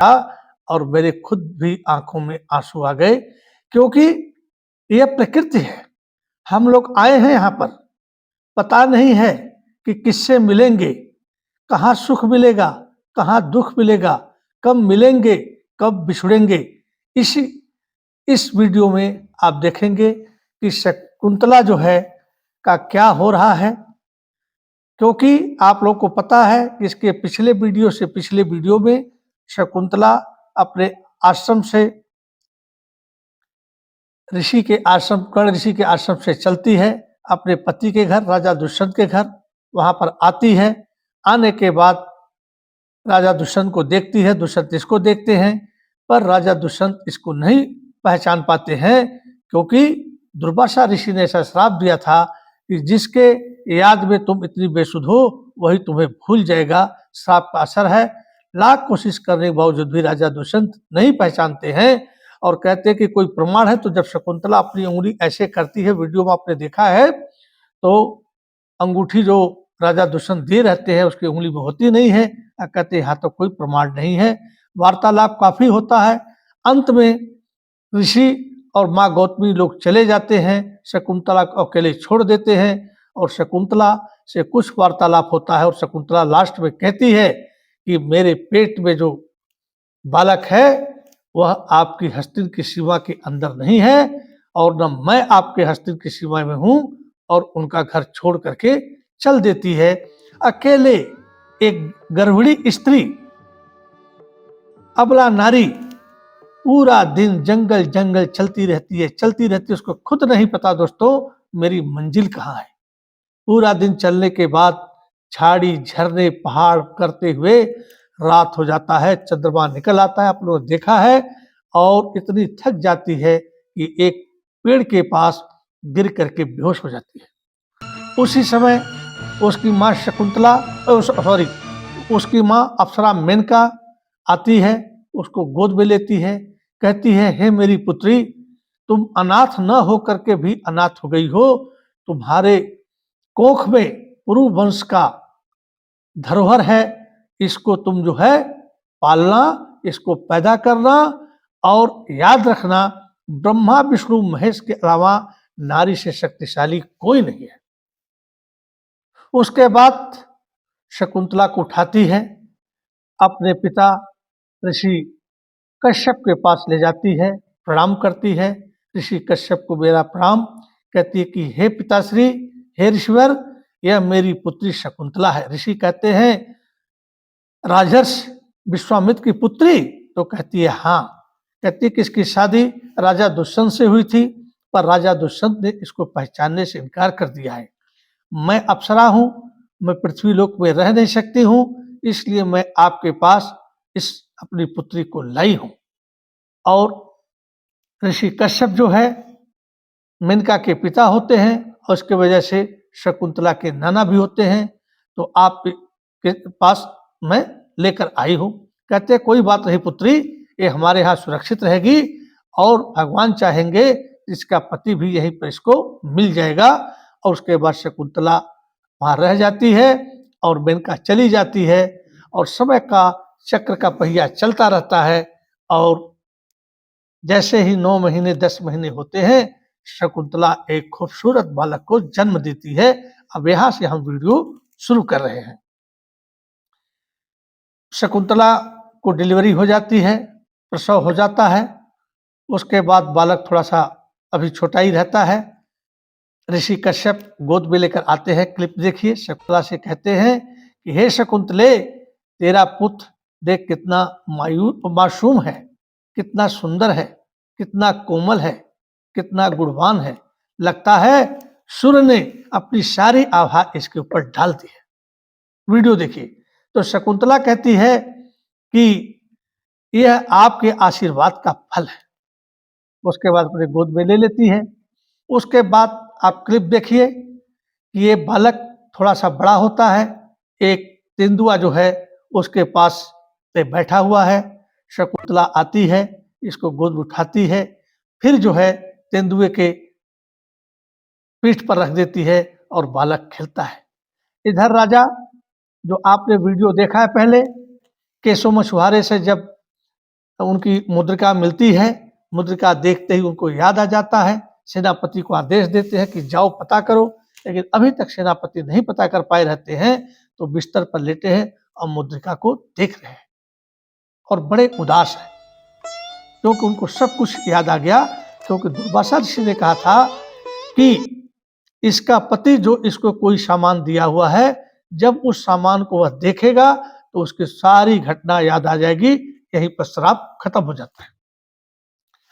था और मेरे खुद भी आंखों में आंसू आ गए, क्योंकि यह प्रकृति है। हम लोग आए हैं यहाँ पर, पता नहीं है कि किससे मिलेंगे, कहाँ सुख मिलेगा, कहाँ दुख मिलेगा, कब मिलेंगे, कब बिछड़ेंगे। इस वीडियो में आप देखेंगे कि शकुंतला जो है का क्या हो रहा है, क्योंकि आप लोग को पता है कि इसके पिछले वीडियो में शकुंतला अपने आश्रम से कर्ण ऋषि के आश्रम से चलती है अपने पति के घर, राजा दुष्यंत के घर। वहां पर आती है। आने के बाद राजा दुष्यंत को देखती है, दुष्यंत इसको देखते हैं, पर राजा दुष्यंत इसको नहीं पहचान पाते हैं, क्योंकि दुर्वासा ऋषि ने ऐसा श्राप दिया था कि जिसके याद में तुम इतनी बेसुध हो वही तुम्हें भूल जाएगा। श्राप का असर है। लाख कोशिश करने के बावजूद भी राजा दुष्यंत नहीं पहचानते हैं और कहते हैं कि कोई प्रमाण है। तो जब शकुंतला अपनी उंगली ऐसे करती है, वीडियो में आपने देखा है, तो अंगूठी जो राजा दुष्यंत दे रहते हैं उसकी उंगली में होती नहीं है। कहते हैं यहाँ तो कोई प्रमाण नहीं है। वार्तालाप काफी होता है। अंत में ऋषि और माँ गौतमी लोग चले जाते हैं, शकुंतला को अकेले छोड़ देते हैं और शकुंतला से कुछ वार्तालाप होता है और शकुंतला लास्ट में कहती है कि मेरे पेट में जो बालक है वह आपकी हस्तिन की सीमा के अंदर नहीं है और न मैं आपके हस्तिन की सीमा में हूं, और उनका घर छोड़ करके चल देती है। अकेले एक गर्भिणी स्त्री, अबला नारी पूरा दिन जंगल जंगल चलती रहती है। उसको खुद नहीं पता दोस्तों मेरी मंजिल कहाँ है। पूरा दिन चलने के बाद झाड़ी झरने पहाड़ करते हुए रात हो जाता है, चंद्रमा निकल आता है, आप लोगों ने देखा है, और इतनी थक जाती है कि एक पेड़ के पास गिर करके बेहोश हो जाती है। उसी समय उसकी माँ शकुंतला उसकी माँ अप्सरा मेनका आती है, उसको गोद में लेती है, कहती है हे मेरी पुत्री, तुम अनाथ न हो करके भी अनाथ हो गई हो। तुम्हारे कोख में पुरु वंश का धरोहर है, इसको तुम जो है पालना, इसको पैदा करना, और याद रखना ब्रह्मा विष्णु महेश के अलावा नारी से शक्तिशाली कोई नहीं है। उसके बाद शकुंतला को उठाती है, अपने पिता ऋषि कश्यप के पास ले जाती है, प्रणाम करती है। ऋषि कश्यप को मेरा प्रणाम, कहती है कि हे पिताश्री, हे ऋषिवर, यह मेरी पुत्री शकुंतला है। ऋषि कहते हैं राजर्ष विश्वामित्र की पुत्री? तो कहती है हाँ। कहती है कि इसकी शादी राजा दुष्यंत से हुई थी, पर राजा दुष्यंत ने इसको पहचानने से इनकार कर दिया है। मैं अप्सरा हूं, मैं पृथ्वी लोक में रह नहीं सकती हूं, इसलिए मैं आपके पास इस अपनी पुत्री को लाई हूं। और ऋषि कश्यप जो है मेनका के पिता होते हैं और उसके वजह से शकुंतला के नाना भी होते हैं। तो आप के पास मैं लेकर आई हूं। कहते कोई बात नहीं पुत्री, ये हमारे यहाँ सुरक्षित रहेगी और भगवान चाहेंगे इसका पति भी यहीं पर इसको मिल जाएगा। और उसके बाद शकुंतला वहां रह जाती है और मेनका चली जाती है और समय का चक्र का पहिया चलता रहता है। और जैसे ही 9 महीने 10 महीने होते हैं, शकुंतला एक खूबसूरत बालक को जन्म देती है। अब यहां से हम वीडियो शुरू कर रहे हैं। शकुंतला को डिलीवरी हो जाती है, प्रसव हो जाता है। उसके बाद बालक थोड़ा सा अभी छोटा ही रहता है। ऋषि कश्यप गोद में लेकर आते हैं। क्लिप देखिए। शकुंतला से कहते हैं कि हे शकुंतले, तेरा पुत्र देख कितना मासूम है, कितना सुंदर है, कितना कोमल है, कितना गुणवान है। लगता है सूर्य ने अपनी सारी आभा इसके ऊपर डाल दी है। वीडियो देखिए। तो शकुंतला कहती है कि यह आपके आशीर्वाद का फल है। उसके बाद अपने गोद में ले लेती है। उसके बाद आप क्लिप देखिए कि ये बालक थोड़ा सा बड़ा होता है। एक तेंदुआ जो है उसके पास पे बैठा हुआ है। शकुंतला आती है, इसको गोद में उठाती है, फिर जो है तेंदुए के पीठ पर रख देती है और बालक खेलता है। इधर राजा, जो आपने वीडियो देखा है पहले, केशव मछुआरे से जब तो उनकी मुद्रिका मिलती है। मुद्रिका देखते ही उनको याद आ जाता है। सेनापति को आदेश देते हैं कि जाओ पता करो, लेकिन अभी तक सेनापति नहीं पता कर पाए रहते हैं। तो बिस्तर पर लेटे हैं और मुद्रिका को देख रहे हैं और बड़े उदास हैं, क्योंकि उनको सब कुछ याद आ गया। क्योंकि दुर्वासा ऋषि ने कहा था कि इसका पति जो इसको कोई सामान दिया हुआ है, जब उस सामान को वह देखेगा तो उसकी सारी घटना याद आ जाएगी। यहीं पर श्राप खत्म हो जाता है।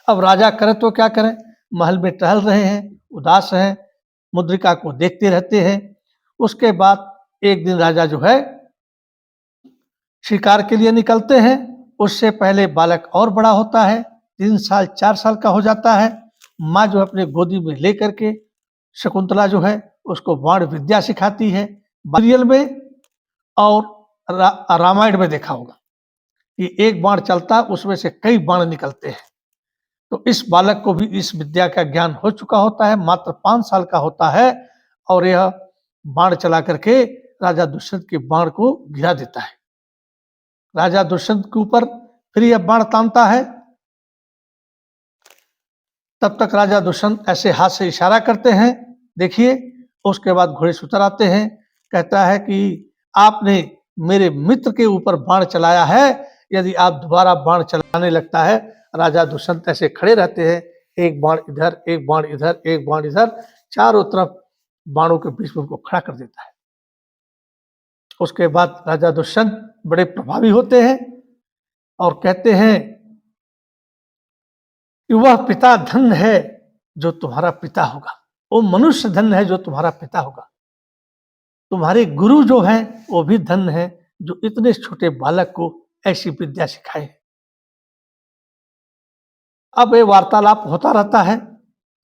अब राजा करे तो क्या करें, महल में टहल रहे हैं, उदास हैं, मुद्रिका को देखते रहते हैं। उसके बाद एक दिन राजा जो है शिकार के लिए निकलते हैं। उससे पहले बालक और बड़ा होता है, 3 साल 4 साल का हो जाता है। माँ जो अपने गोदी में लेकर के शकुंतला जो है उसको बाण विद्या सिखाती है। सीरियल में और रामायण में देखा होगा कि एक बाण चलता उसमें से कई बाण निकलते हैं। तो इस बालक को भी इस विद्या का ज्ञान हो चुका होता है, मात्र 5 साल का होता है, और यह बाण चला करके राजा दुष्यंत के बाण को गिरा देता है। राजा दुष्यंत के ऊपर फिर यह बाण तानता है। तब तक राजा दुष्यंत ऐसे हाथ से इशारा करते हैं, देखिए। उसके बाद घोड़े से उतर आते हैं। कहता है कि आपने मेरे मित्र के ऊपर बाण चलाया है, यदि आप दोबारा बाण चलाने लगता है। राजा दुष्यंत ऐसे खड़े रहते हैं, एक बाण इधर, एक बाण इधर, एक बाण इधर, चारों तरफ बाणों के बीच में उनको खड़ा कर देता है। उसके बाद राजा दुष्यंत बड़े प्रभावी होते हैं और कहते हैं कि वह पिता धन है जो तुम्हारा पिता होगा, वो मनुष्य धन है जो तुम्हारा पिता होगा। तुम्हारे गुरु जो हैं वो भी धन है जो इतने छोटे बालक को ऐसी विद्या सिखाए। अब ये वार्तालाप होता रहता है।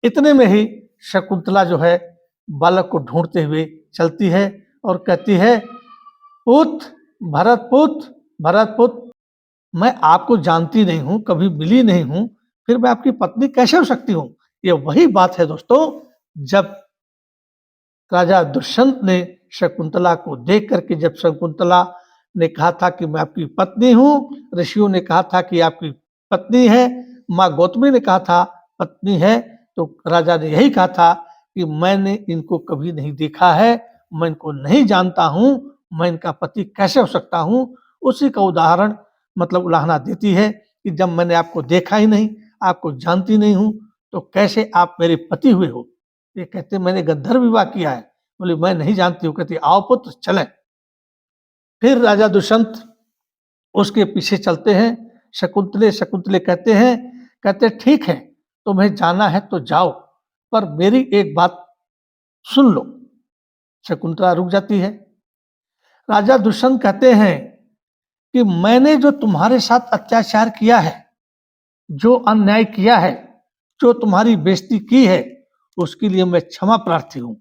इतने में ही शकुंतला जो है बालक को ढूंढते हुए चलती है और कहती है, पुत्र, भरत पुत्र, भरत पुत्र, मैं आपको जानती नहीं हूं, कभी मिली नहीं हूं, फिर मैं आपकी पत्नी कैसे हो सकती हूं। ये वही बात है दोस्तों, जब राजा दुष्यंत ने शकुंतला को देख करके, जब शकुंतला ने कहा था कि मैं आपकी पत्नी हूं, ऋषियों ने कहा था कि आपकी पत्नी है, माँ गौतमी ने कहा था पत्नी है, तो राजा ने यही कहा था कि मैंने इनको कभी नहीं देखा है, मैं इनको नहीं जानता हूं, मैं इनका पति कैसे हो सकता हूं। उसी का उदाहरण मतलब उलाहना देती है कि जब मैंने आपको देखा ही नहीं, आपको जानती नहीं हूं, तो कैसे आप मेरे पति हुए हो। ये कहते मैंने गंधर्व विवाह किया है। बोले मैं नहीं जानती हूँ। कहती आओ पुत्र चलें। फिर राजा दुष्यंत उसके पीछे चलते हैं। शकुंतले कहते ठीक है, तुम्हें जाना है तो जाओ, पर मेरी एक बात सुन लो। शकुंतला रुक जाती है। राजा दुष्यंत कहते हैं कि मैंने जो तुम्हारे साथ अत्याचार किया है, जो अन्याय किया है, जो तुम्हारी बेइज्जती की है, उसके लिए मैं क्षमा प्रार्थी हूं,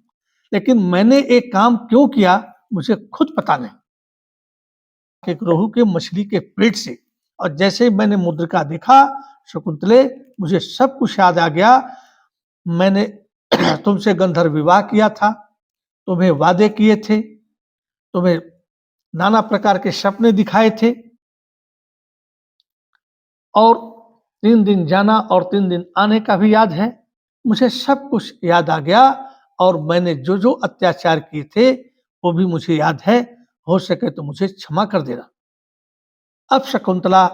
लेकिन मैंने एक काम क्यों किया मुझे खुद पता नहीं। एक रोहू के मछली के पेट से, और जैसे ही मैंने मुद्रिका देखा शकुंतले, मुझे सब कुछ याद आ गया। मैंने तुमसे गंधर्व विवाह किया था, तुम्हें वादे किए थे, तुम्हें नाना प्रकार के सपने दिखाए थे, और 3 दिन जाना और 3 दिन आने का भी याद है। मुझे सब कुछ याद आ गया, और मैंने जो जो अत्याचार किए थे वो भी मुझे याद है। हो सके तो मुझे क्षमा कर देना। अब शकुंतला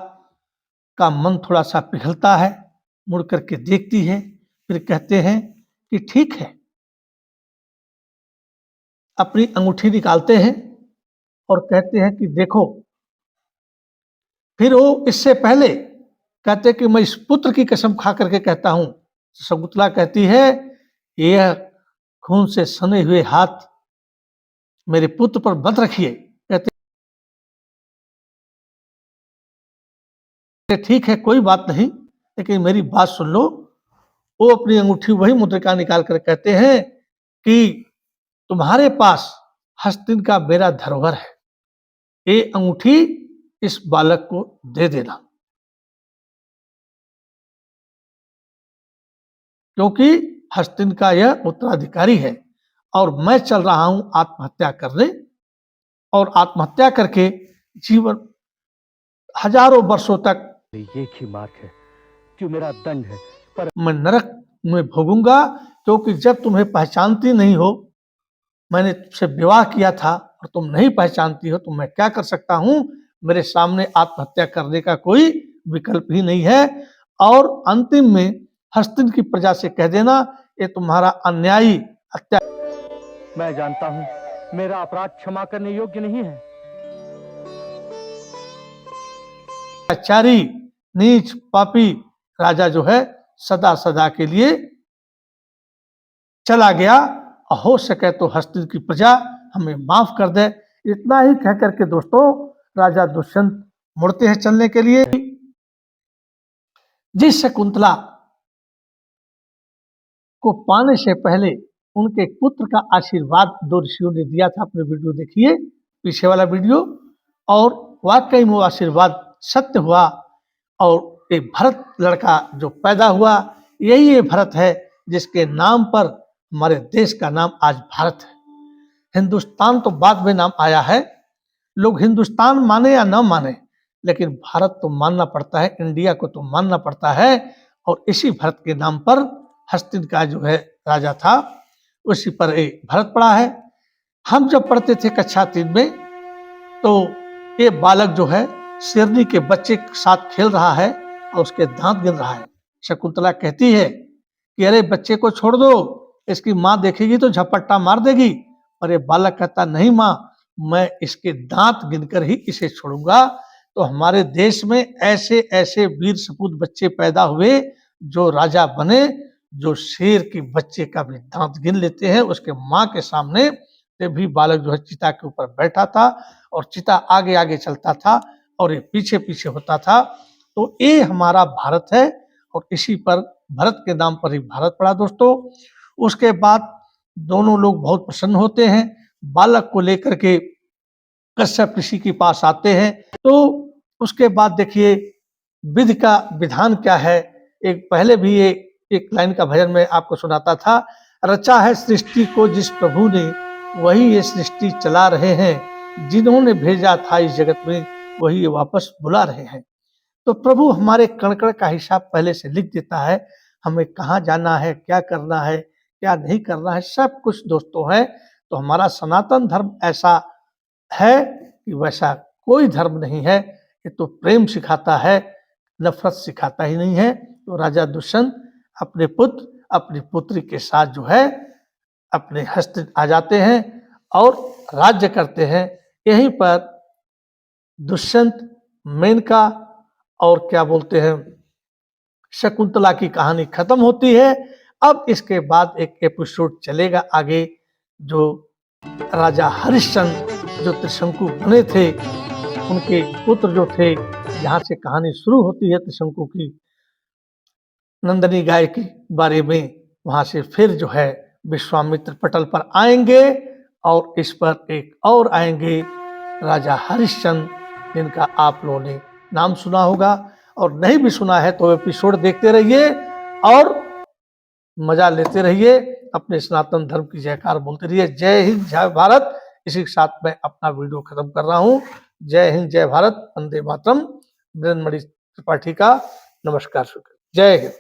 का मन थोड़ा सा पिघलता है, मुड़ करके देखती है, फिर कहते हैं कि ठीक है। अपनी अंगूठी निकालते हैं और कहते हैं कि देखो। फिर वो इससे पहले कहते कि मैं इस पुत्र की कसम खा करके कहता हूं। शकुंतला कहती है यह खून से सने हुए हाथ मेरे पुत्र पर मत रखिए। कहते ठीक है कोई बात नहीं, लेकिन मेरी बात सुन लो। वो अपनी अंगूठी वही मुद्रिका निकाल कर कहते हैं कि तुम्हारे पास हस्तिन का मेरा धरोहर है, ये अंगूठी इस बालक को दे देना, क्योंकि हस्तिन का यह उत्तराधिकारी है, और मैं चल रहा हूं आत्महत्या करने, और आत्महत्या करके जीवन हजारों वर्षों तक एक ही मार्ग है, क्यों मेरा दंड है, पर मैं नरक में भोगूंगा, क्योंकि जब तुम्हें पहचानती नहीं हो, मैंने तुमसे विवाह किया था और तुम नहीं पहचानती हो, तो मैं क्या कर सकता हूं? मेरे सामने आत्महत्या करने का कोई विकल्प ही नहीं है। और अंतिम में हस्तिन की प्रजा से कह देना, ये तुम्हारा अन्यायी मैं जानता हूँ मेरा अपराध क्षमा करने योग्य नहीं है। अत्याचारी, नीच, पापी राजा जो है सदा सदा के लिए चला गया। हो सके तो हस्तिन की प्रजा हमें माफ कर दे। इतना ही कह करके दोस्तों राजा दुष्यंत मुड़ते हैं चलने के लिए। जिस शकुंतला को पाने से पहले उनके पुत्र का आशीर्वाद दो ऋषियों ने दिया था, अपने वीडियो देखिए, पीछे वाला वीडियो, और वाकई में वो आशीर्वाद सत्य हुआ और एक भरत लड़का जो पैदा हुआ, यही ये भरत है जिसके नाम पर हमारे देश का नाम आज भारत है। हिंदुस्तान तो बाद में नाम आया है, लोग हिंदुस्तान माने या ना माने, लेकिन भारत तो मानना पड़ता है, इंडिया को तो मानना पड़ता है। और इसी भरत के नाम पर हस्तिन का जो है राजा था, उसी पर एक भरत पड़ा है। हम जब पढ़ते थे कक्षा 3 में, तो ये बालक जो है शेरनी के बच्चे के साथ खेल रहा है और उसके दांत गिर रहा है। शकुंतला कहती है कि अरे बच्चे को छोड़ दो, इसकी माँ देखेगी तो झपट्टा मार देगी। और ये बालक कहता नहीं माँ, मैं इसके दांत गिनकर ही इसे छोड़ूंगा। तो हमारे देश में ऐसे ऐसे वीर सपूत बच्चे पैदा हुए जो राजा बने, जो शेर के बच्चे का भी दांत गिन लेते हैं उसके माँ के सामने। ते भी बालक जो है चिता के ऊपर बैठा था और चिता आगे आगे चलता था और ये पीछे पीछे होता था। तो ये हमारा भारत है और इसी पर भरत के नाम पर ही भारत पड़ा दोस्तों। उसके बाद दोनों लोग बहुत प्रसन्न होते हैं, बालक को लेकर के कश्यप ऋषि के पास आते हैं। तो उसके बाद देखिए विधि का विधान क्या है। एक पहले भी एक लाइन का भजन में आपको सुनाता था, रचा है सृष्टि को जिस प्रभु ने, वही ये सृष्टि चला रहे हैं, जिन्होंने भेजा था इस जगत में वही ये वापस बुला रहे हैं। तो प्रभु हमारे कण कण का हिसाब पहले से लिख देता है, हमें कहाँ जाना है, क्या करना है, क्या नहीं करना है, सब कुछ दोस्तों है। तो हमारा सनातन धर्म ऐसा है कि वैसा कोई धर्म नहीं है। ये तो प्रेम सिखाता है, नफरत सिखाता ही नहीं है। तो राजा दुष्यंत अपने पुत्र अपनी पुत्री के साथ जो है अपने हस्त आ जाते हैं और राज्य करते हैं। यहीं पर दुष्यंत, मेनका और क्या बोलते हैं शकुंतला की कहानी खत्म होती है। अब इसके बाद एक एपिसोड चलेगा आगे, जो राजा हरिश्चंद्र जो त्रिशंकु बने थे, उनके पुत्र जो थे, यहाँ से कहानी शुरू होती है त्रिशंकु की, नंदनी गाय के बारे में। वहां से फिर जो है विश्वामित्र पटल पर आएंगे और इस पर एक और आएंगे राजा हरिश्चंद्र, जिनका आप लोगों ने नाम सुना होगा, और नहीं भी सुना है तो एपिसोड देखते रहिए और मजा लेते रहिए, अपने सनातन धर्म की जयकार बोलते रहिए। जय हिंद, जय भारत। इसी के साथ मैं अपना वीडियो खत्म कर रहा हूँ। जय हिंद, जय भारत, वंदे मातरम। मृदंमणि त्रिपाठी का नमस्कार, जय हिंद।